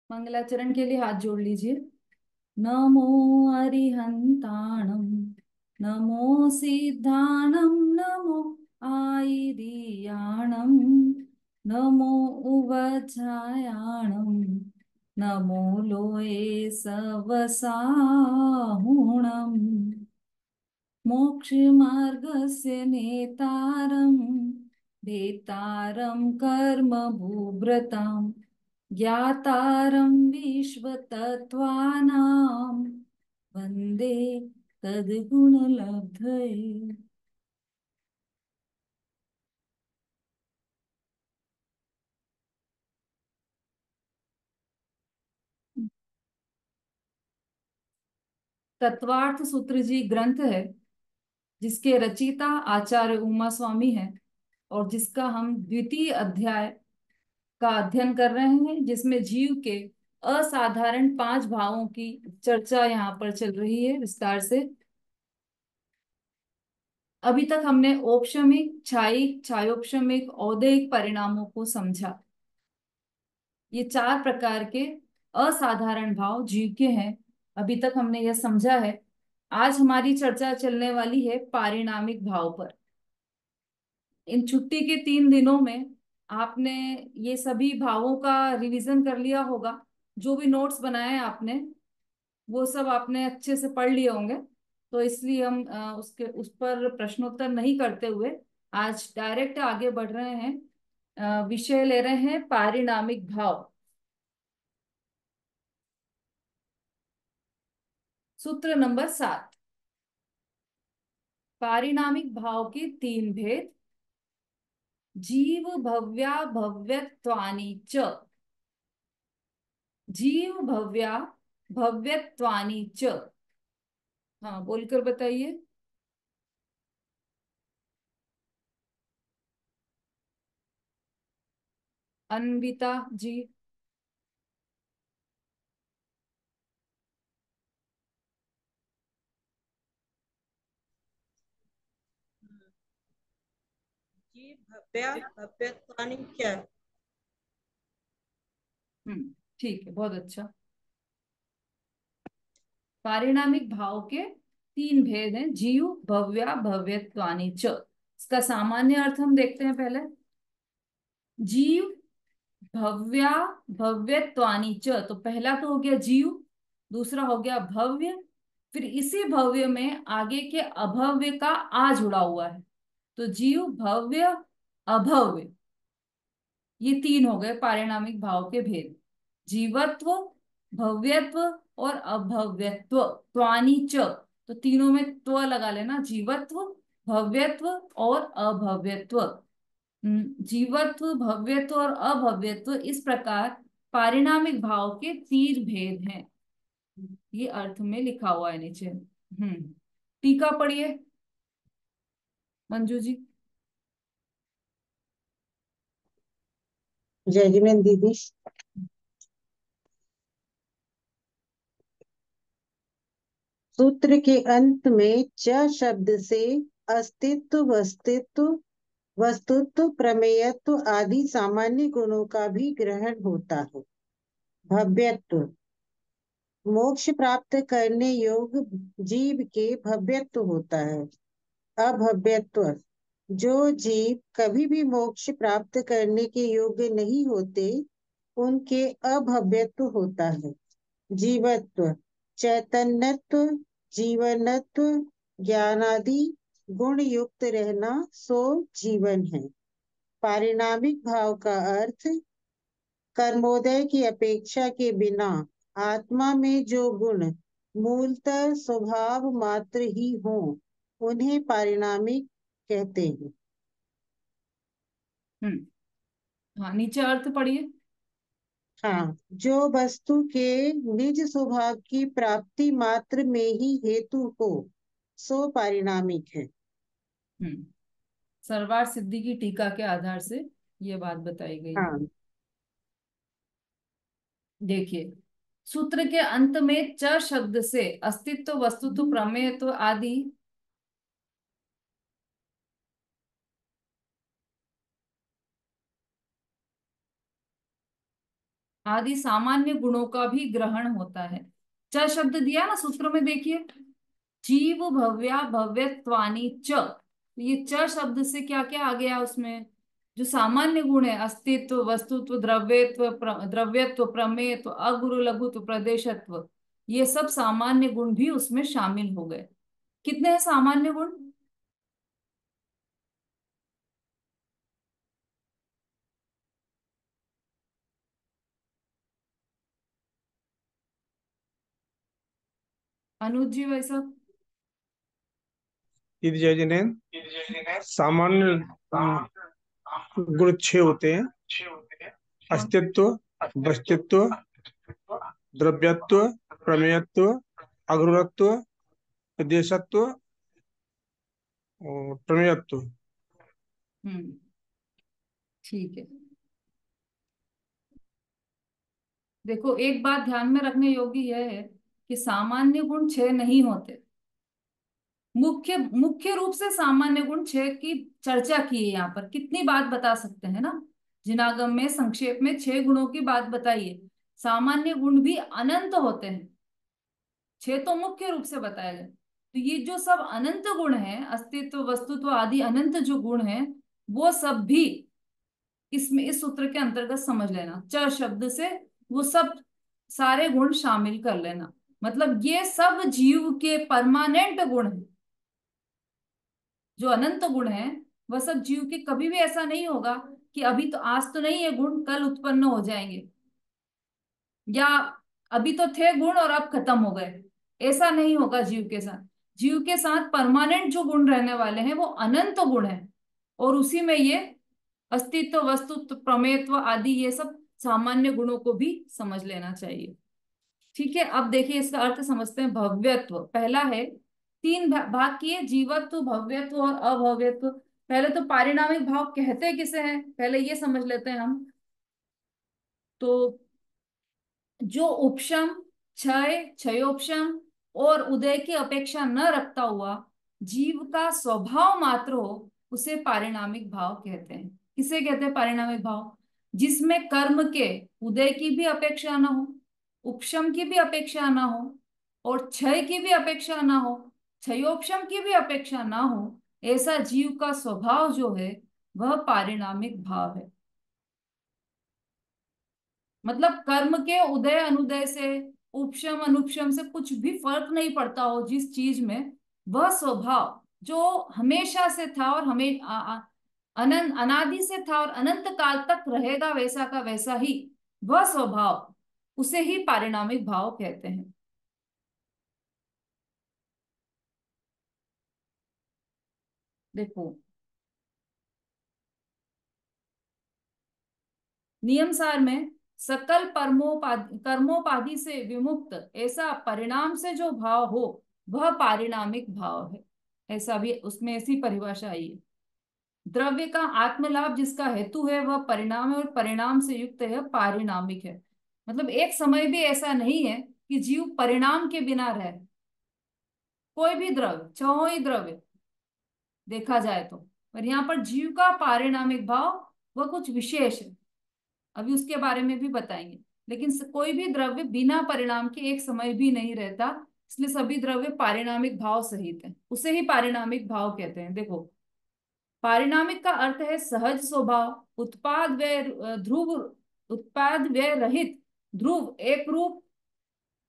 मंगलाचरण के लिए हाथ जोड़ लीजिए। नमो अरिहंताणं, नमो सिद्धाणं, नमो आयिरियाणं, नमो उवज्रायाणं, नमो लोये सवसाहुणम्, मोक्षमार्गस्य नेतारं भेतारं कर्म भूभृतां, ज्ञातारं विश्वतत्त्वानां वन्दे तद्गुणलब्धये। तत्वार्थ सूत्र जी ग्रंथ है जिसके रचयिता आचार्य उमा स्वामी है और जिसका हम द्वितीय अध्याय का अध्ययन कर रहे हैं, जिसमें जीव के असाधारण 5 भावों की चर्चा यहाँ पर चल रही है विस्तार से। अभी तक हमने औपशमिक, क्षायिक, छायोपशमिक, औदैहिक परिणामों को समझा। ये 4 प्रकार के असाधारण भाव जीव के हैं। अभी तक हमने यह समझा है। आज हमारी चर्चा चलने वाली है पारिणामिक भाव पर। इन छुट्टी के 3 दिनों में आपने ये सभी भावों का रिवीजन कर लिया होगा। जो भी नोट्स बनाए हैं आपने, वो सब आपने अच्छे से पढ़ लिए होंगे। तो इसलिए हम उस पर प्रश्नोत्तर नहीं करते हुए आज डायरेक्ट आगे बढ़ रहे हैं। विषय ले रहे हैं पारिणामिक भाव। सूत्र नंबर 7। पारिणामिक भाव के 3 भेद। जीव भव्या भव्यत्वानि च। जीव भव्या भव्यत्वानि च। हाँ, बोलकर बताइए। अन्विता जी। जी भव्या भव्यत्वानि च। ठीक है, बहुत अच्छा। पारिणामिक भाव के 3 भेद हैं। जीव भव्या भव्यत्वानि च। इसका सामान्य अर्थ हम देखते हैं पहले। जीव भव्या भव्यत्वानि च, तो पहला तो हो गया जीव, दूसरा हो गया भव्य, फिर इसी भव्य में आगे के अभव्य का आ जुड़ा हुआ है। तो जीव भव्य अभव्य, ये 3 हो गए पारिणामिक भाव के भेद। जीवत्व, भव्यत्व और अभव्यत्व। त्वानि च, तो तीनों में त्व लगा लेना। जीवत्व, भव्यत्व और अभव्यत्व। जीवत्व, भव्यत्व और अभव्यत्व, इस प्रकार पारिणामिक भाव के 3 भेद हैं। ये अर्थ में लिखा हुआ है नीचे। टीका पढ़िए मंजू जी। जजमेंट दीदी। सूत्र के अंत में च शब्द से अस्तित्व, वस्तित्व, वस्तुत्व, प्रमेयत्व आदि सामान्य गुणों का भी ग्रहण होता है। भव्यत्व, मोक्ष प्राप्त करने योग्य जीव के भव्यत्व होता है। अभव्यत्व, जो जीव कभी भी मोक्ष प्राप्त करने के योग्य नहीं होते, उनके अभव्यत्व होता है। जीवत्व, चैतन्यत्व, जीवनत्व, ज्ञानादि गुण युक्त रहना सो जीवन है। पारिणामिक भाव का अर्थ कर्मोदय की अपेक्षा के बिना आत्मा में जो गुण मूलतः स्वभाव मात्र ही हों, उन्हें पारिणामिक कहते हैं। हाँ, नीचे अर्थ पढ़िए। हाँ, जो वस्तु के निज स्वभाव की प्राप्ति मात्र में ही हेतु हो, सो पारिणामिक है। सरवार सिद्धि की टीका के आधार से ये बात बताई गई है। हाँ, देखिए, सूत्र के अंत में च शब्द से अस्तित्व, वस्तुत्व, प्रमेयत्व आदि आदि सामान्य गुणों का भी ग्रहण होता है। च शब्द दिया ना सूत्र में, देखिए, जीव भव्या भव्यत्वानि च, तो ये च शब्द से क्या क्या आ गया उसमें? जो सामान्य गुण है, अस्तित्व, वस्तुत्व, द्रव्यत्व, द्रव्यत्व, प्रमेयत्व, अगुरु लघुत्व, प्रदेशत्व, ये सब सामान्य गुण भी उसमें शामिल हो गए। कितने हैं सामान्य गुण? अनुज जी वैसा। यदि जय जिनेन सामान्य गुण 6 होते हैं। कौन? अस्तित्व, वस्तुत्व, द्रव्यत्व, प्रमेयत्व, अग्रवत्व, देशत्व और प्रमेयत्व। हम्म, ठीक है। देखो, एक बात ध्यान में रखने योग्य यह है कि सामान्य गुण छह नहीं होते। मुख्य मुख्य रूप से सामान्य गुण छह की चर्चा की है यहाँ पर। कितनी बात बता सकते हैं ना, जिनागम में संक्षेप में छह गुणों की बात बताइए। सामान्य गुण भी अनंत होते हैं, छह तो मुख्य रूप से बताए गए। तो ये जो सब अनंत गुण हैं, अस्तित्व, वस्तुत्व आदि अनंत जो गुण हैं, वो सब भी इसमें इस सूत्र के अंतर्गत समझ लेना। च शब्द से वो सब सारे गुण शामिल कर लेना। मतलब ये सब जीव के परमानेंट गुण हैं। जो अनंत गुण है वह सब जीव के, कभी भी ऐसा नहीं होगा कि अभी तो आज तो नहीं है गुण, कल उत्पन्न हो जाएंगे, या अभी तो थे गुण और अब खत्म हो गए। ऐसा नहीं होगा जीव के साथ। जीव के साथ परमानेंट जो गुण रहने वाले हैं वो अनंत गुण है। और उसी में ये अस्तित्व, वस्तुत्व, प्रमेयत्व आदि ये सब सामान्य गुणों को भी समझ लेना चाहिए। ठीक है, अब देखिए इसका अर्थ समझते हैं। भव्यत्व पहला है, तीन भाग किए, जीवत्व, भव्यत्व और अभव्यत्व। पहले तो पारिणामिक भाव कहते किसे हैं, पहले ये समझ लेते हैं हम। तो जो उपशम, क्षय, क्षयोपशम और उदय की अपेक्षा न रखता हुआ जीव का स्वभाव मात्र हो, उसे पारिणामिक भाव कहते हैं। किसे कहते हैं पारिणामिक भाव? जिसमें कर्म के उदय की भी अपेक्षा न हो, उपशम की भी अपेक्षा न हो, और क्षय की भी अपेक्षा न हो, क्षयोपशम की भी अपेक्षा न हो, ऐसा जीव का स्वभाव जो है वह पारिणामिक भाव है। मतलब कर्म के उदय अनुदय से, उपशम अनुपशम से कुछ भी फर्क नहीं पड़ता हो जिस चीज में, वह स्वभाव जो हमेशा से था और हमें अनंत अनादि से था और अनंत काल तक रहेगा वैसा का वैसा ही, वह स्वभाव, उसे ही पारिणामिक भाव कहते हैं। देखो, नियमसार में सकल कर्मोपाधि से विमुक्त ऐसा परिणाम से जो भाव हो, वह पारिणामिक भाव है। ऐसा भी उसमें ऐसी परिभाषा आई है। द्रव्य का आत्मलाभ जिसका हेतु है वह परिणाम है, और परिणाम से युक्त है पारिणामिक है। मतलब एक समय भी ऐसा नहीं है कि जीव परिणाम के बिना रहे। कोई भी द्रव्य, चाहो ही द्रव्य देखा जाए तो, पर यहाँ पर जीव का पारिणामिक भाव वह कुछ विशेष है। अभी उसके बारे में भी बताएंगे। लेकिन कोई भी द्रव्य बिना परिणाम के एक समय भी नहीं रहता, इसलिए सभी द्रव्य पारिणामिक भाव सहित है, उसे ही पारिणामिक भाव कहते हैं। देखो, पारिणामिक का अर्थ है सहज स्वभाव, उत्पाद व्यय ध्रुव, उत्पाद व्यय रहित, ध्रुव एक रूप,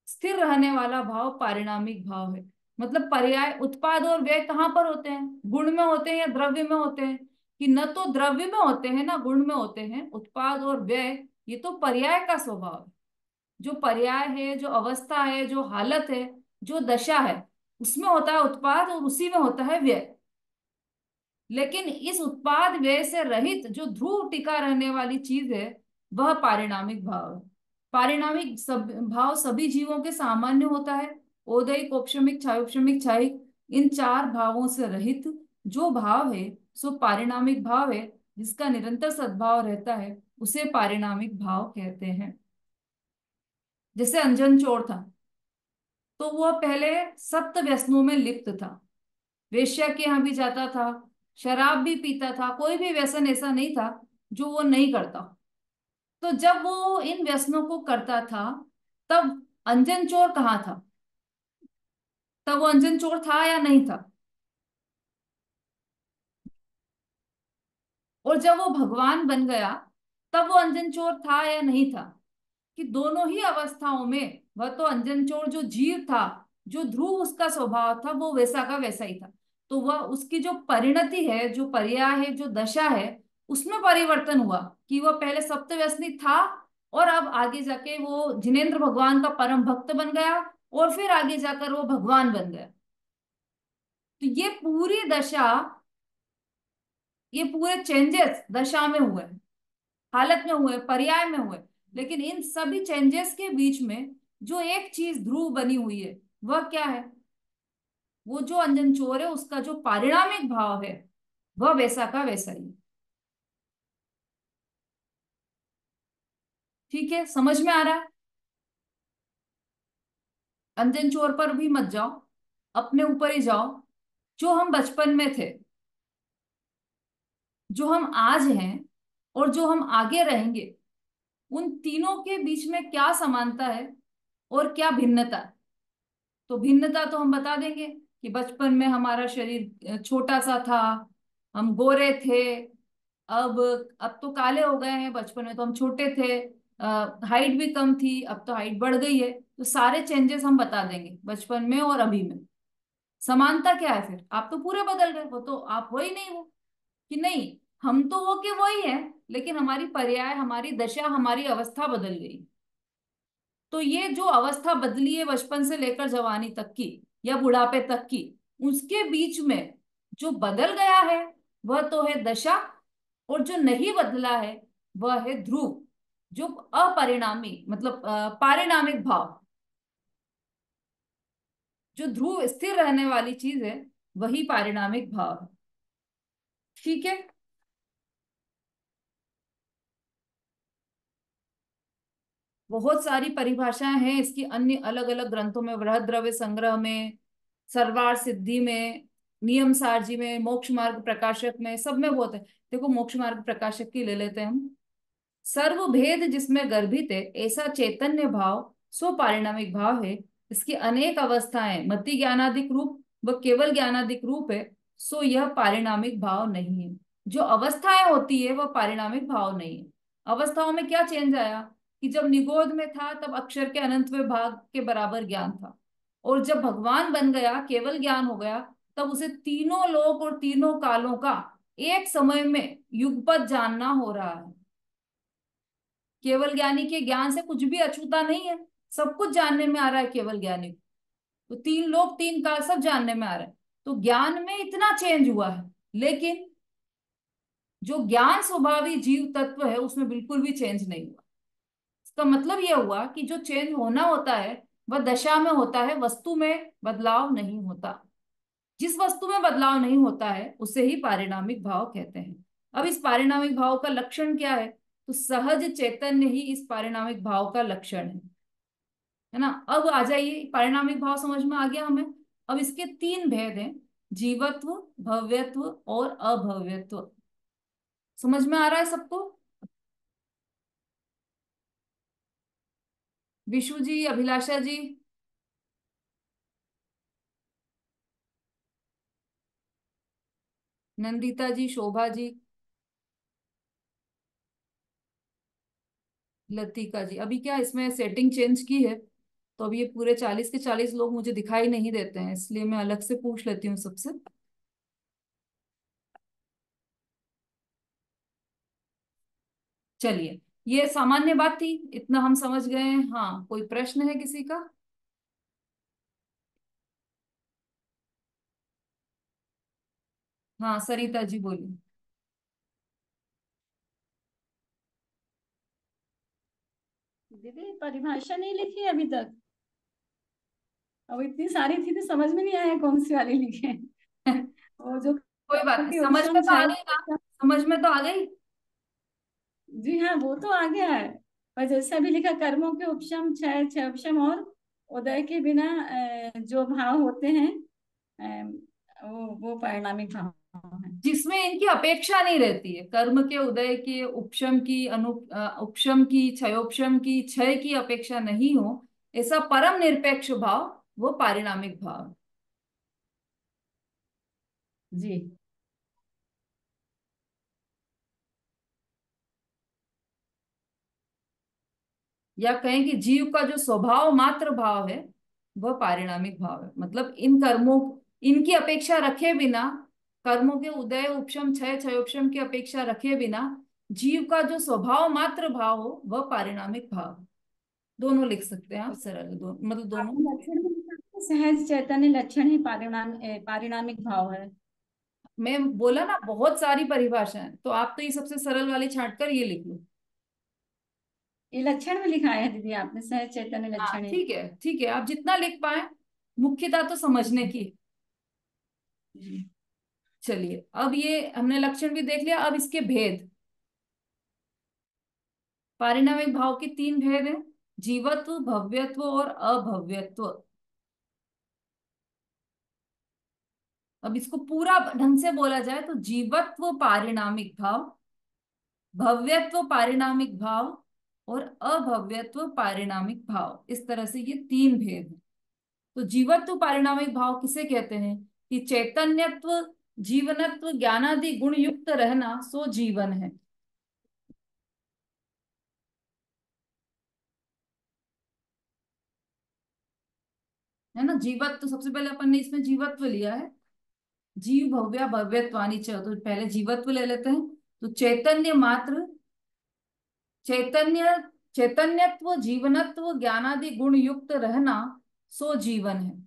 स्थिर रहने वाला भाव पारिणामिक भाव है। मतलब पर्याय, उत्पाद और व्यय कहाँ पर होते हैं? गुण में होते हैं या द्रव्य में होते हैं? कि न तो द्रव्य में होते हैं ना गुण में होते हैं। उत्पाद और व्यय ये तो पर्याय का स्वभाव है। जो पर्याय है, जो अवस्था है, जो हालत है, जो दशा है, उसमें होता है उत्पाद और उसी में होता है व्यय। लेकिन इस उत्पाद व्यय से रहित जो ध्रुव टिका रहने वाली चीज है, वह पारिणामिक भाव है। पारिणामिक भाव सभी जीवों के सामान्य होता है। औदैहिक, औपशमिक, क्षायोपशमिक, क्षायिक, इन चार भावों से रहित जो भाव है सो पारिणामिक भाव है। जिसका निरंतर सद्भाव रहता है उसे पारिणामिक भाव कहते हैं। जैसे अंजन चोर था, तो वह पहले सप्त व्यसनों में लिप्त था। वेश्या के यहाँ भी जाता था, शराब भी पीता था, कोई भी व्यसन ऐसा नहीं था जो वो नहीं करता। तो जब वो इन व्यसनों को करता था, तब अंजन चोर कहाँ था? तब वो अंजन चोर था या नहीं था? और जब वो भगवान बन गया, तब वो अंजन चोर था या नहीं था? कि दोनों ही अवस्थाओं में वह तो अंजन चोर जो जीव था, जो ध्रुव उसका स्वभाव था, वो वैसा का वैसा ही था। तो वह उसकी जो परिणति है, जो पर्याय है, जो दशा है, उसमें परिवर्तन हुआ कि वह पहले सप्तव्यसनी था, और अब आगे जाके वो जिनेंद्र भगवान का परम भक्त बन गया, और फिर आगे जाकर वो भगवान बन गया। तो ये पूरी दशा, ये पूरे चेंजेस दशा में हुए, हालत में हुए, पर्याय में हुए। लेकिन इन सभी चेंजेस के बीच में जो एक चीज ध्रुव बनी हुई है, वह क्या है? वो जो अंजन चोर है, उसका जो पारिणामिक भाव है, वह वैसा का वैसा ही है। ठीक है, समझ में आ रहा है? अंजन चोर पर भी मत जाओ, अपने ऊपर ही जाओ। जो हम बचपन में थे, जो हम आज हैं, और जो हम आगे रहेंगे, उन तीनों के बीच में क्या समानता है और क्या भिन्नता है? तो भिन्नता तो हम बता देंगे कि बचपन में हमारा शरीर छोटा सा था, हम गोरे थे। अब तो काले हो गए हैं, बचपन में तो हम छोटे थे, हाइट भी कम थी, अब तो हाइट बढ़ गई है। तो सारे चेंजेस हम बता देंगे बचपन में और अभी में। समानता क्या है फिर? आप तो पूरे बदल गए, वो तो आप हो ही नहीं वो। कि नहीं, हम तो वो के वही है, लेकिन हमारी पर्याय, हमारी दशा, हमारी अवस्था बदल गई। तो ये जो अवस्था बदली है बचपन से लेकर जवानी तक की, या बुढ़ापे तक की, उसके बीच में जो बदल गया है, वह तो है दशा। और जो नहीं बदला है, वह है ध्रुव, जो अपरिणामी, मतलब पारिणामिक भाव। जो ध्रुव स्थिर रहने वाली चीज है, वही पारिणामिक भाव है। ठीक है। बहुत सारी परिभाषाएं हैं इसकी, अन्य अलग अलग ग्रंथों में, बृहद्रव्य संग्रह में, सर्वार सिद्धि में, नियम सारजी में, मोक्ष मार्ग प्रकाशक में, सब में बहुत है। देखो, मोक्ष मार्ग प्रकाशक की ले लेते हैं हम। सर्व भेद जिसमें गर्भित है, ऐसा चैतन्य भाव सो पारिणामिक भाव है। इसकी अनेक अवस्थाएं, मति ज्ञानादिक रूप व केवल ज्ञानादिक रूप है, सो यह पारिणामिक भाव नहीं है। जो अवस्थाएं होती है, वह पारिणामिक भाव नहीं है। अवस्थाओं में क्या चेंज आया? कि जब निगोद में था, तब अक्षर के अनंत विभाग के बराबर ज्ञान था, और जब भगवान बन गया, केवल ज्ञान हो गया, तब उसे तीनों लोक और तीनों कालों का एक समय में युगपत जानना हो रहा है। केवल ज्ञानी के ज्ञान से कुछ भी अछूता नहीं है, सब कुछ जानने में आ रहा है केवल ज्ञानी को। तो तीन लोक तीन काल सब जानने में आ रहा है। तो ज्ञान में इतना चेंज हुआ है, लेकिन जो ज्ञान स्वभावी जीव तत्व है, उसमें बिल्कुल भी चेंज नहीं हुआ। इसका मतलब यह हुआ कि जो चेंज होना होता है, वह दशा में होता है, वस्तु में बदलाव नहीं होता। जिस वस्तु में बदलाव नहीं होता है, उसे ही पारिणामिक भाव कहते हैं। अब इस पारिणामिक भाव का लक्षण क्या है? तो सहज चैतन्य ही इस पारिणामिक भाव का लक्षण है ना। अब आ जाइए, पारिणामिक भाव समझ में आ गया हमें। अब इसके तीन भेद हैं: जीवत्व, भव्यत्व और अभव्यत्व। समझ में आ रहा है सबको? विशु जी, अभिलाषा जी, नंदिता जी, शोभा जी, लतिका जी। अभी क्या इसमें सेटिंग चेंज की है, तो अभी ये पूरे 40 के 40 लोग मुझे दिखाई नहीं देते हैं, इसलिए मैं अलग से पूछ लेती हूँ सबसे। चलिए, ये सामान्य बात थी, इतना हम समझ गए हैं। हाँ, कोई प्रश्न है किसी का? हाँ, सरिता जी बोलिए। दीदी परिभाषा नहीं लिखी है अभी तक। अब इतनी सारी थी तो समझ में नहीं आया कौन सी वाली लिखे। वो जो कोई बात नहीं, के समझ उपशम में तो आ छाया। गई ना? समझ में तो आ गई। जी हाँ, वो तो आ गया है। पर जैसे अभी लिखा, कर्मों के उपशम छय छय उपशम और उदय के बिना जो भाव होते हैं, वो परिणामिक भाव है। जिसमें इनकी अपेक्षा नहीं रहती है, कर्म के उदय के, उपशम की उपशम की, क्षयोपशम की, क्षय की अपेक्षा नहीं हो, ऐसा परम निरपेक्ष भाव वो पारिणामिक भाव है। जी। या कहें कि जीव का जो स्वभाव मात्र भाव है वह पारिणामिक भाव है। मतलब इन कर्मों, इनकी अपेक्षा रखे बिना, कर्मों के उदय उपशम क्षय क्षयोपशम की अपेक्षा रखे बिना जीव का जो स्वभाव मात्र भाव हो वह पारिणामिक भाव है। दोनों लिख सकते हैं आप, सरल मतलब दोनों। आपने लक्षण में लिखा है, सहज चैतन्य लक्षण ही पारिणामिक भाव है। मैं बोला ना बहुत सारी परिभाषाएं, तो आप तो ये सबसे सरल वाली छांट कर ये लिख लो। ये लक्षण में लिखा है दीदी आपने, सहज चैतन्य हाँ लक्षण है। ठीक है, ठीक है, आप जितना लिख पाए, मुख्यता तो समझने की। जी। चलिए, अब ये हमने लक्षण भी देख लिया, अब इसके भेद। पारिणामिक भाव के तीन भेद हैं, जीवत्व, भव्यत्व और अभव्यत्व। अब इसको पूरा ढंग से बोला जाए तो जीवत्व पारिणामिक भाव, भव्यत्व पारिणामिक भाव और अभव्यत्व पारिणामिक भाव, इस तरह से ये तीन भेद हैं। तो जीवत्व पारिणामिक भाव किसे कहते हैं? कि चैतन्यत्व, जीवनत्व, ज्ञानादि गुण युक्त रहना सो जीवन है। है ना? जीवत्व सबसे पहले अपन ने इसमें जीवत्व लिया है, जीव भव्या भव्यत्वानि च, तो पहले जीवत्व ले लेते हैं। तो चैतन्य मात्र, चैतन्य, चैतन्यत्व, जीवनत्व, ज्ञानादि गुण युक्त रहना सो जीवन है।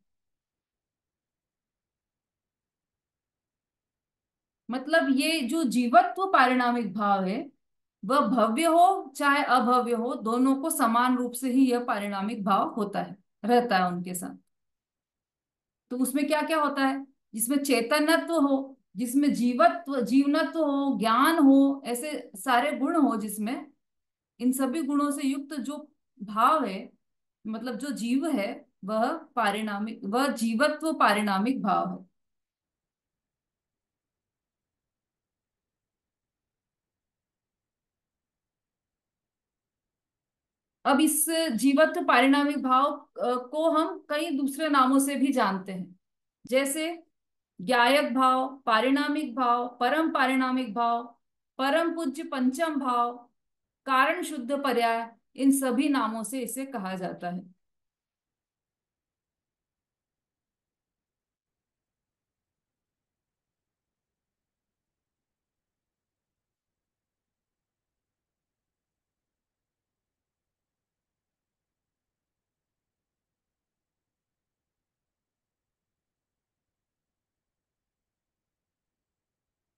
मतलब ये जो जीवत्व पारिणामिक भाव है, वह भव्य हो चाहे अभव्य हो, दोनों को समान रूप से ही यह पारिणामिक भाव होता है, रहता है उनके साथ। तो उसमें क्या क्या होता है? जिसमें चैतन्यत्व हो, जिसमें जीवत्व, जीवनत्व हो, ज्ञान हो, ऐसे सारे गुण हो, जिसमें इन सभी गुणों से युक्त जो भाव है, मतलब जो जीव है, वह पारिणामिक, वह जीवत्व पारिणामिक भाव है। अब इस जीवत्व पारिणामिक भाव को हम कई दूसरे नामों से भी जानते हैं, जैसे ज्ञायक भाव, पारिणामिक भाव, परम पारिणामिक भाव, परम पूज्य पंचम भाव, कारण शुद्ध पर्याय, इन सभी नामों से इसे कहा जाता है।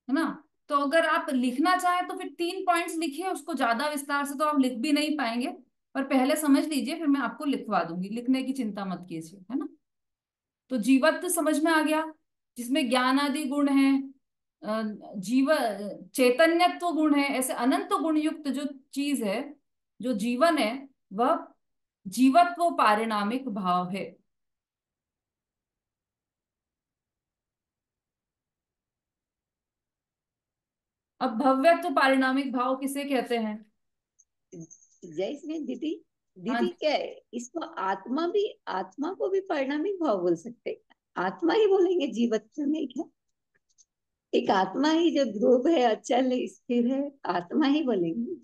है ना? तो अगर आप लिखना चाहें तो फिर 3 पॉइंट्स लिखिए, उसको ज्यादा विस्तार से तो आप लिख भी नहीं पाएंगे, पर पहले समझ लीजिए, फिर मैं आपको लिखवा दूंगी, लिखने की चिंता मत कीजिए, है ना? तो जीवत्व समझ में आ गया, जिसमें ज्ञान आदि गुण है, जीव, चैतन्यत्व गुण है, ऐसे अनंत गुण युक्त जो चीज है, जो जीवन है, वह जीवत्व पारिणामिक भाव है। अब भव्यत्व पारिणामिक भाव किसे कहते हैं? जय इसमें दीदी, हाँ, दीदी क्या है इसको, आत्मा भी, आत्मा को भी परिणामिक भाव बोल सकते हैं? आत्मा ही बोलेंगे जीवत्व में क्या? एक आत्मा ही जो ध्रुव है, अचल है, स्थिर है, आत्मा ही बोलेंगे।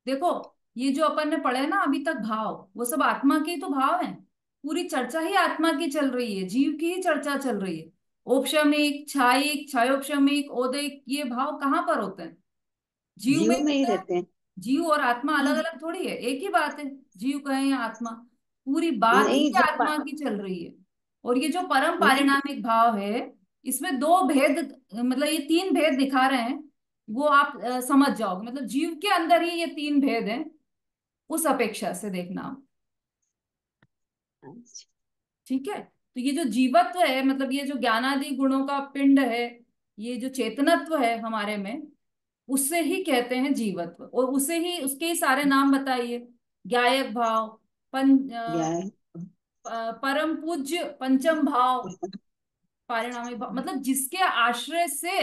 देखो, ये जो अपन ने पढ़े ना अभी तक भाव, वो सब आत्मा के ही तो भाव हैं। पूरी चर्चा ही आत्मा की चल रही है, जीव की ही चर्चा चल रही है। औपशमिक, क्षायिक, क्षयोपशमिक, औदैक, ये भाव कहाँ पर होते हैं? जीव में जीव में ही होता है। रहते हैं। जीव और आत्मा अलग अलग थोड़ी है, एक ही बात है। जीव कहें या आत्मा, पूरी बात नहीं ही जो आत्मा की चल रही है। और ये जो परम नहीं, पारिणामिक भाव है, इसमें दो भेद, मतलब ये तीन भेद दिखा रहे हैं, वो आप समझ जाओगे। मतलब जीव के अंदर ही ये तीन भेद हैं, उस अपेक्षा से देखना आप। अच्छा, ठीक है? तो ये जो जीवत्व है, मतलब ये जो ज्ञानादि गुणों का पिंड है, ये जो चेतनत्व है हमारे में, उससे ही कहते हैं जीवत्व। और उसे ही, उसके ही सारे नाम बताइए। ज्ञायक भाव, क्या है? परम पूज्य पंचम भाव, पारिणामिक भाव, मतलब जिसके आश्रय से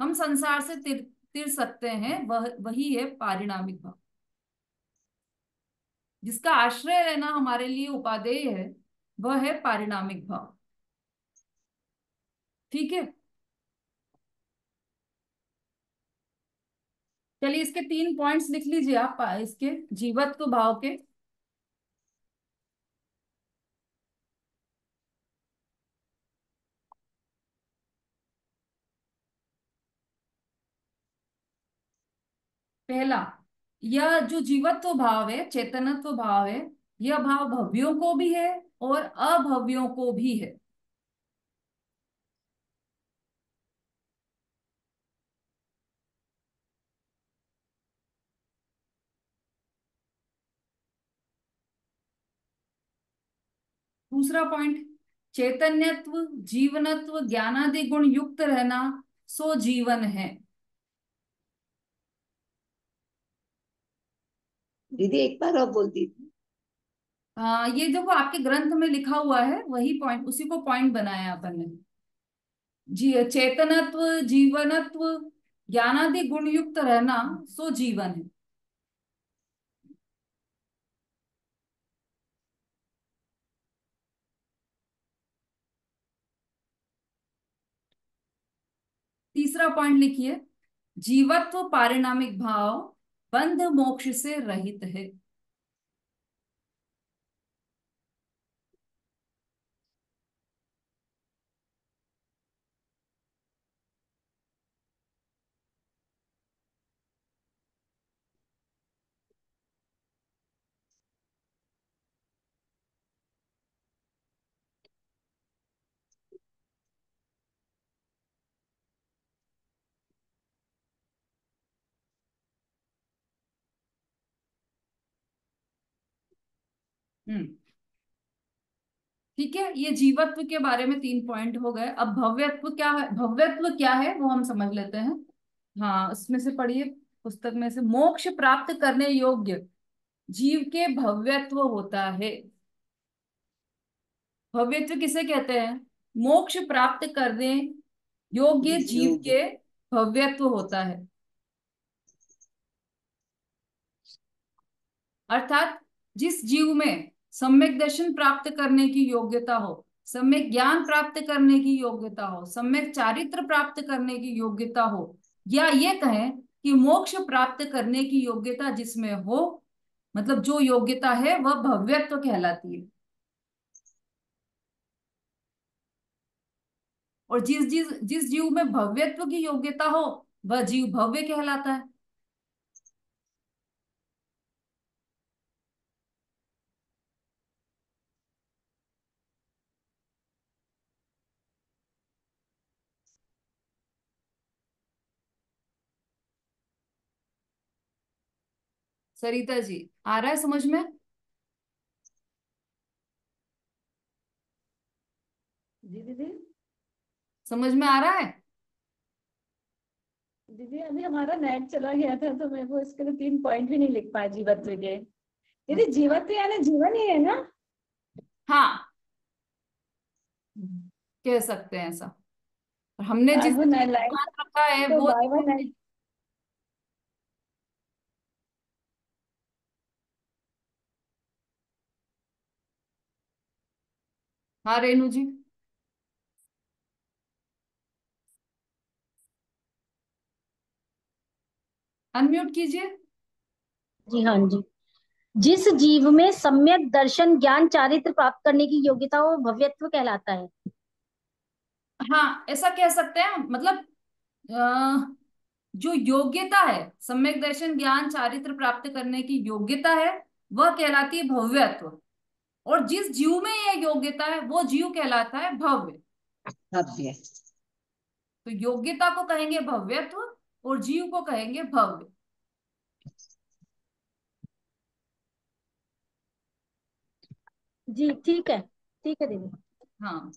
हम संसार से तिर सकते हैं, वही है पारिणामिक भाव। जिसका आश्रय रहना हमारे लिए उपादेय है, वह है पारिणामिक भाव। ठीक है, चलिए इसके 3 पॉइंट्स लिख लीजिए आप, इसके जीवत्व भाव के। पहला, यह जो जीवत्व भाव है, चेतनत्व भाव है, यह भाव भव्यों को भी है और अभव्यों को भी है। दूसरा पॉइंट, चैतन्यत्व, जीवनत्व, ज्ञानादि गुण युक्त रहना सो जीवन है। दीदी एक बार और बोल दीजिए। ये जो आपके ग्रंथ में लिखा हुआ है वही पॉइंट, उसी को पॉइंट बनाया अपन ने। जी, चेतनत्व, जीवनत्व, ज्ञानादि गुण युक्त रहना सो जीवन है। तीसरा पॉइंट लिखिए, जीवत्व पारिणामिक भाव बंध मोक्ष से रहित है। हम्म, ठीक है, ये जीवत्व के बारे में 3 पॉइंट हो गए। अब भव्यत्व क्या है, भव्यत्व क्या है वो हम समझ लेते हैं। हाँ, उसमें से पढ़िए पुस्तक में से, मोक्ष प्राप्त करने योग्य जीव के भव्यत्व होता है। भव्यत्व किसे कहते हैं? मोक्ष प्राप्त करने योग्य जीव योग। के भव्यत्व होता है। अर्थात जिस जीव में सम्यक दर्शन प्राप्त करने की योग्यता हो, सम्यक ज्ञान प्राप्त करने की योग्यता हो, सम्यक चारित्र प्राप्त करने की योग्यता हो, या ये कहें कि मोक्ष प्राप्त करने की योग्यता जिसमें हो, मतलब जो योग्यता है वह भव्यत्व कहलाती है। और जिस जिस जिस जीव में भव्यत्व की योग्यता हो वह जीव भव्य कहलाता है। सरिता जी, आ रहा है समझ में? जी दीदी। समझ में आ रहा है? दीदी अभी हमारा नेट चला गया था तो मैं वो इसके लिए 3 पॉइंट भी नहीं लिख पाया जीवत्व के। दीदी जीवत्व यानी जीवन ही है ना? हाँ, कह सकते हैं ऐसा। और हमने जिस बार बार चीज को लाइन ध्यान रखा है तो वो बार बार जीवन है। हाँ रेणु जी, अनम्यूट कीजिए। जी हाँ जी। जिस जीव में सम्यक दर्शन ज्ञान चारित्र प्राप्त करने की योग्यता हो भव्यत्व कहलाता है। हाँ, ऐसा कह सकते हैं, मतलब जो योग्यता है, सम्यक दर्शन ज्ञान चारित्र प्राप्त करने की योग्यता है, वह कहलाती है भव्यत्व। और जिस जीव में यह योग्यता है वो जीव कहलाता है भव्य। भव्य। तो योग्यता को कहेंगे भव्यत्व और जीव को कहेंगे भव्य। जी ठीक है दीदी। हाँ,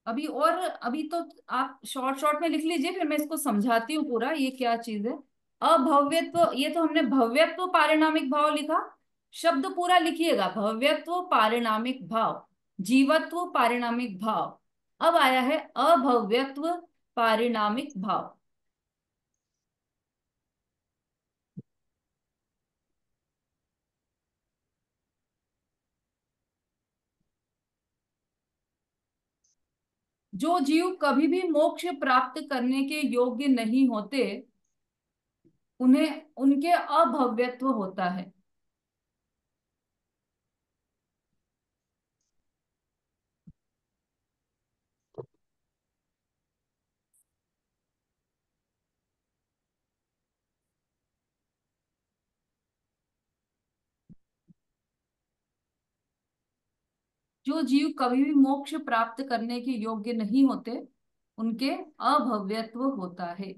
अभी तो आप शॉर्ट शॉर्ट में लिख लीजिए, फिर मैं इसको समझाती हूँ पूरा ये क्या चीज है। अभव्यत्व, ये तो हमने भव्यत्व पारिणामिक भाव लिखा। शब्द पूरा लिखिएगा, भव्यत्व पारिणामिक भाव, जीवत्व पारिणामिक भाव। अब आया है अभव्यत्व पारिणामिक भाव। जो जीव कभी भी मोक्ष प्राप्त करने के योग्य नहीं होते, उन्हें उनके अभव्यत्व होता है। जो जीव कभी भी मोक्ष प्राप्त करने के योग्य नहीं होते, उनके अभव्यत्व होता है।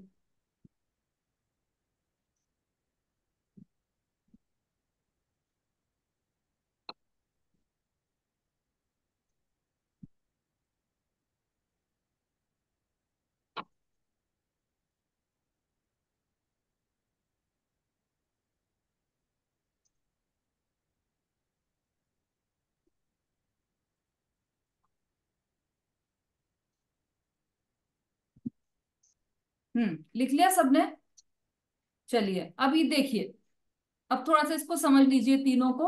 लिख लिया सबने? चलिए अब ये देखिए, अब थोड़ा सा इसको समझ लीजिए तीनों को।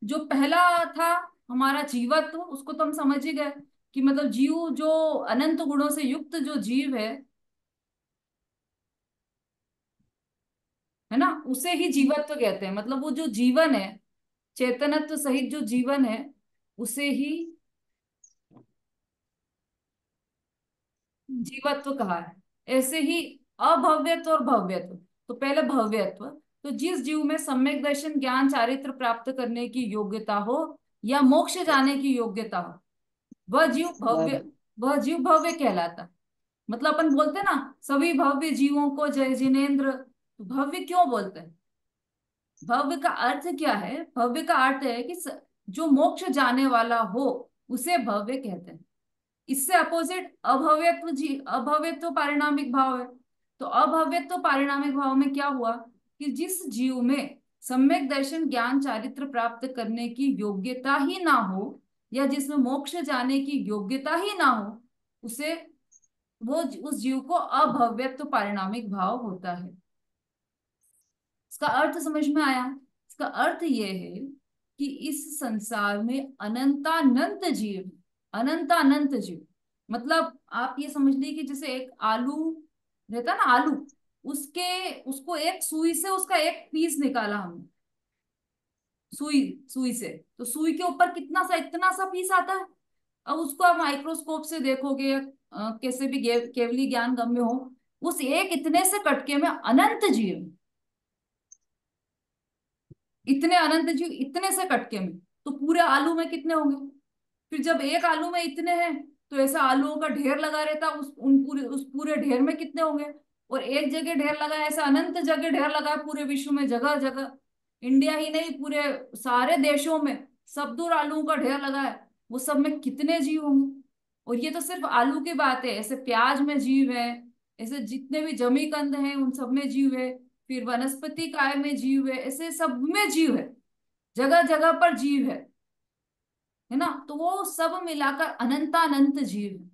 जो पहला था हमारा जीवत्व, उसको तो हम समझ ही गए कि मतलब जीव जो अनंत गुणों से युक्त जो जीव है ना, उसे ही जीवत्व कहते हैं। मतलब वो जो जीवन है, चेतनत्व सहित जो जीवन है, उसे ही जीवत्व कहा है। ऐसे ही अभव्यत्व और भव्यत्व। तो पहले भव्यत्व, तो जिस जीव में सम्यक दर्शन ज्ञान चारित्र प्राप्त करने की योग्यता हो या मोक्ष जाने की योग्यता हो, वह जीव भव्य, वह जीव भव्य कहलाता है। मतलब अपन बोलते हैं ना, सभी भव्य जीवों को जय जिनेन्द्र। तो भव्य क्यों बोलते हैं? भव्य का अर्थ क्या है? भव्य का अर्थ है कि जो मोक्ष जाने वाला हो, उसे भव्य कहते हैं। इससे अपोजिट अभव्यत्व, जी अभव्यत्व पारिणामिक भाव है। तो अभव्यत्व पारिणामिक भाव में क्या हुआ कि जिस जीव में सम्यक दर्शन ज्ञान चारित्र प्राप्त करने की योग्यता ही ना हो, या जिसमें मोक्ष जाने की योग्यता ही ना हो, उसे वो उस जीव को अभव्यत्व पारिणामिक भाव होता है। इसका अर्थ समझ में आया? इसका अर्थ ये है कि इस संसार में अनंतानंत जीव, अनंतानंत जीव। मतलब आप ये समझ लीजिए कि जैसे एक आलू रहता ना, आलू, उसको एक सुई से उसका एक पीस निकाला हमने, सुई सुई से, तो सुई के ऊपर कितना सा, इतना सा पीस आता है। अब उसको आप माइक्रोस्कोप से देखोगे, कैसे भी केवली ज्ञान गम्य हो, उस एक इतने से कटके में अनंत जीव, इतने अनंत जीव इतने से कटके में, तो पूरे आलू में कितने होंगे? फिर जब एक आलू में इतने हैं, तो ऐसा आलूओं का ढेर लगा रहता, उस पूरे ढेर में कितने होंगे? और एक जगह ढेर लगा है, ऐसा अनंत जगह ढेर लगा है पूरे विश्व में, जगह जगह, इंडिया ही नहीं पूरे सारे देशों में सब दूर आलूओं का ढेर लगा है। वो सब में कितने जीव होंगे? और ये तो सिर्फ आलू की बात है, ऐसे प्याज में जीव है, ऐसे जितने भी जमीकंद हैं उन सब में जीव है, फिर वनस्पति काय में जीव है, ऐसे सब में जीव है, जगह जगह पर जीव है ना। तो वो सब मिलाकर अनंतानंत जीव है।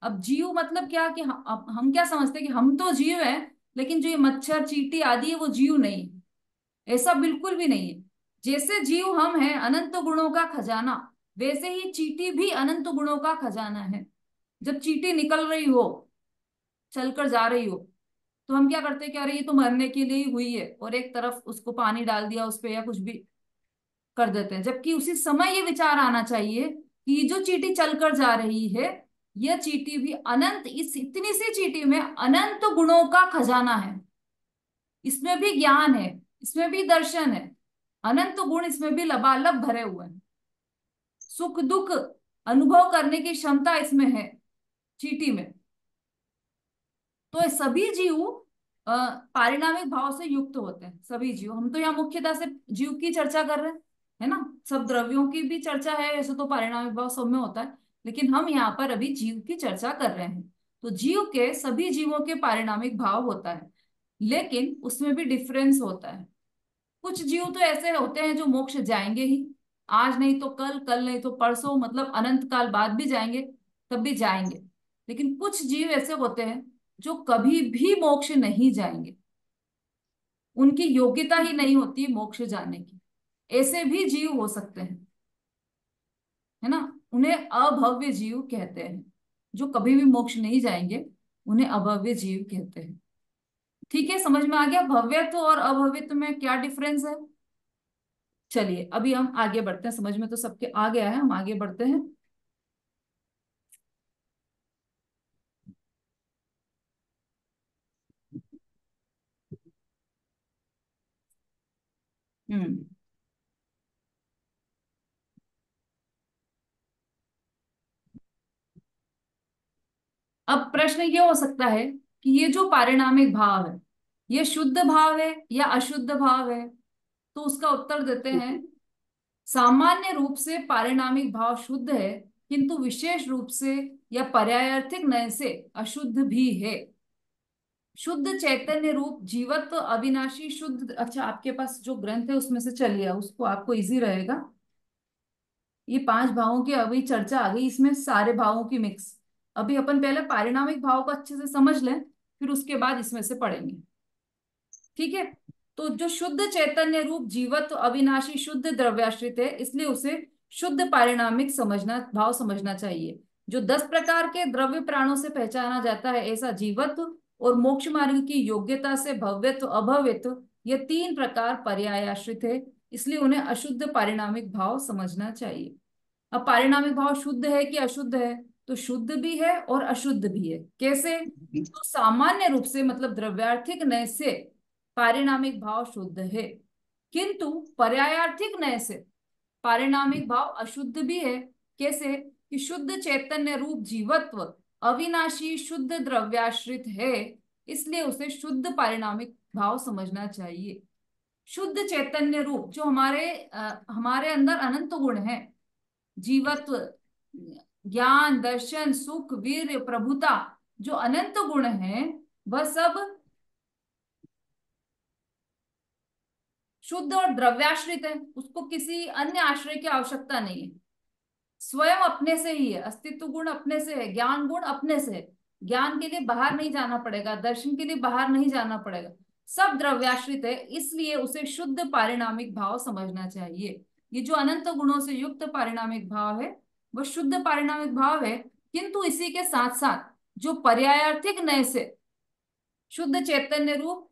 अब जीव मतलब क्या कि हम क्या समझते हैं कि हम तो जीव है, लेकिन जो ये मच्छर चींटी आदि है वो जीव नहीं है। ऐसा बिल्कुल भी नहीं है। जैसे जीव हम हैं अनंत गुणों का खजाना, वैसे ही चींटी भी अनंत गुणों का खजाना है। जब चींटी निकल रही हो, चलकर जा रही हो, तो हम क्या करते हैं, क्या रही ये तो मरने के लिए ही हुई है, और एक तरफ उसको पानी डाल दिया उस पे या कुछ भी कर देते हैं। जबकि उसी समय ये विचार आना चाहिए कि ये जो चींटी चलकर जा रही है, यह चींटी भी अनंत, इस इतनी सी चींटी में अनंत गुणों का खजाना है। इसमें भी ज्ञान है, इसमें भी दर्शन है, अनंत गुण इसमें भी लबालब भरे हुए हैं। सुख दुख अनुभव करने की क्षमता इसमें है चींटी में। तो ये सभी जीव पारिणामिक भाव से युक्त होते हैं, सभी जीव। हम तो यहाँ मुख्यतः से जीव की चर्चा कर रहे हैं, है ना। सब द्रव्यों की भी चर्चा है, ऐसे तो पारिणामिक भाव सब में होता है, लेकिन हम यहाँ पर अभी जीव की चर्चा कर रहे हैं। तो जीव के, सभी जीवों के पारिणामिक भाव होता है, लेकिन उसमें भी डिफरेंस होता है। कुछ जीव तो ऐसे होते हैं जो मोक्ष जाएंगे ही, आज नहीं तो कल, कल नहीं तो परसों, मतलब अनंत काल बाद भी जाएंगे, तब भी जाएंगे। लेकिन कुछ जीव ऐसे होते हैं जो कभी भी मोक्ष नहीं जाएंगे, उनकी योग्यता ही नहीं होती मोक्ष जाने की। ऐसे भी जीव हो सकते हैं, है ना। उन्हें अभव्य जीव कहते हैं, जो कभी भी मोक्ष नहीं जाएंगे, उन्हें अभव्य जीव कहते हैं। ठीक है, समझ में आ गया भव्यत्व और अभव्यत्व में क्या डिफरेंस है। चलिए अभी हम आगे बढ़ते हैं, समझ में तो सबके आ गया है, हम आगे बढ़ते हैं। हम्म अब प्रश्न ये हो सकता है कि ये जो पारिणामिक भाव है, ये शुद्ध भाव है या अशुद्ध भाव है। तो उसका उत्तर देते हैं, सामान्य रूप से पारिणामिक भाव शुद्ध है, किंतु विशेष रूप से या पर्यायार्थिक नय से अशुद्ध भी है। शुद्ध चैतन्य रूप जीवत्व अविनाशी शुद्ध, अच्छा आपके पास जो ग्रंथ है उसमें से चलिए, उसको आपको इजी रहेगा। ये 5 भावों की अभी चर्चा आ गई, इसमें सारे भावों की मिक्स। अभी अपन पहले पारिणामिक भाव को अच्छे से समझ लें, फिर उसके बाद इसमें से पढ़ेंगे। ठीक है, तो जो शुद्ध चैतन्य रूप जीवत्व अविनाशी शुद्ध द्रव्याश्रित है, इसलिए उसे शुद्ध पारिणामिक समझना, भाव समझना चाहिए। जो 10 प्रकार के द्रव्य प्राणों से पहचाना जाता है, ऐसा जीवत्व और मोक्ष मार्ग की योग्यता से भव्यत्व अभव्यत्व, ये 3 प्रकार पर्यायाश्रित है, इसलिए उन्हें अशुद्ध पारिणामिक भाव समझना चाहिए। अब पारिणामिक भाव शुद्ध है कि अशुद्ध है, तो शुद्ध भी है और अशुद्ध भी है। कैसे? तो सामान्य रूप से मतलब द्रव्यार्थिक नय से पारिणामिक भाव शुद्ध है, किंतु पर्यायार्थिक नय से पारिणामिक भाव अशुद्ध भी है। कैसे? कि शुद्ध चैतन्य रूप जीवत्व अविनाशी शुद्ध द्रव्याश्रित है, इसलिए उसे शुद्ध पारिणामिक भाव समझना चाहिए। शुद्ध चैतन्य रूप जो हमारे अंदर अनंत गुण है, जीवत्व, ज्ञान, दर्शन, सुख, वीर्य, प्रभुता, जो अनंत गुण है, वह सब शुद्ध और द्रव्याश्रित है। उसको किसी अन्य आश्रय की आवश्यकता नहीं है, स्वयं अपने से ही है। अस्तित्व गुण अपने से है, ज्ञान गुण अपने से है, ज्ञान के लिए बाहर नहीं जाना पड़ेगा, दर्शन के लिए बाहर नहीं जाना पड़ेगा, सब द्रव्याश्रित है, इसलिए उसे शुद्ध पारिणामिक भाव समझना चाहिए। ये जो अनंत गुणों से युक्त पारिणामिक भाव है, वह शुद्ध पारिणामिक भाव है, किंतु इसी के साथ साथ जो पर्यायार्थिक नय से शुद्ध चैतन्य रूप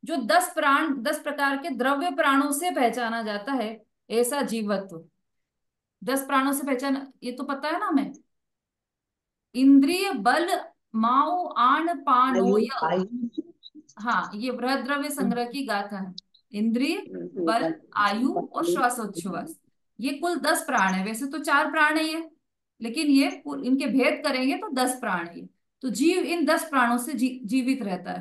जो 10 प्रकार के द्रव्य प्राणों से पहचाना जाता है, ऐसा जीवत्व। 10 प्राणों से पहचान, ये तो पता है ना हमें। इंद्रिय बल माऊ आन पानो य, हाँ ये बृहद द्रव्य संग्रह की गाथा है। इंद्रिय, बल, आयु और श्वासोच्छ्वास, ये कुल 10 प्राण है। वैसे तो 4 प्राण है ये, लेकिन ये इनके भेद करेंगे तो 10 प्राण है। तो जीव इन 10 प्राणों से जीवित रहता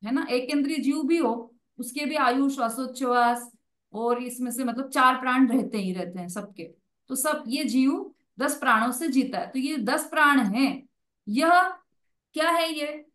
है ना। एक इंद्रिय जीव भी हो, उसके भी आयु, श्वासोच्छ्वास और इसमें से मतलब 4 प्राण रहते ही रहते हैं सबके। तो सब ये जीव 10 प्राणों से जीता है। तो ये 10 प्राण हैं। यह क्या है? ये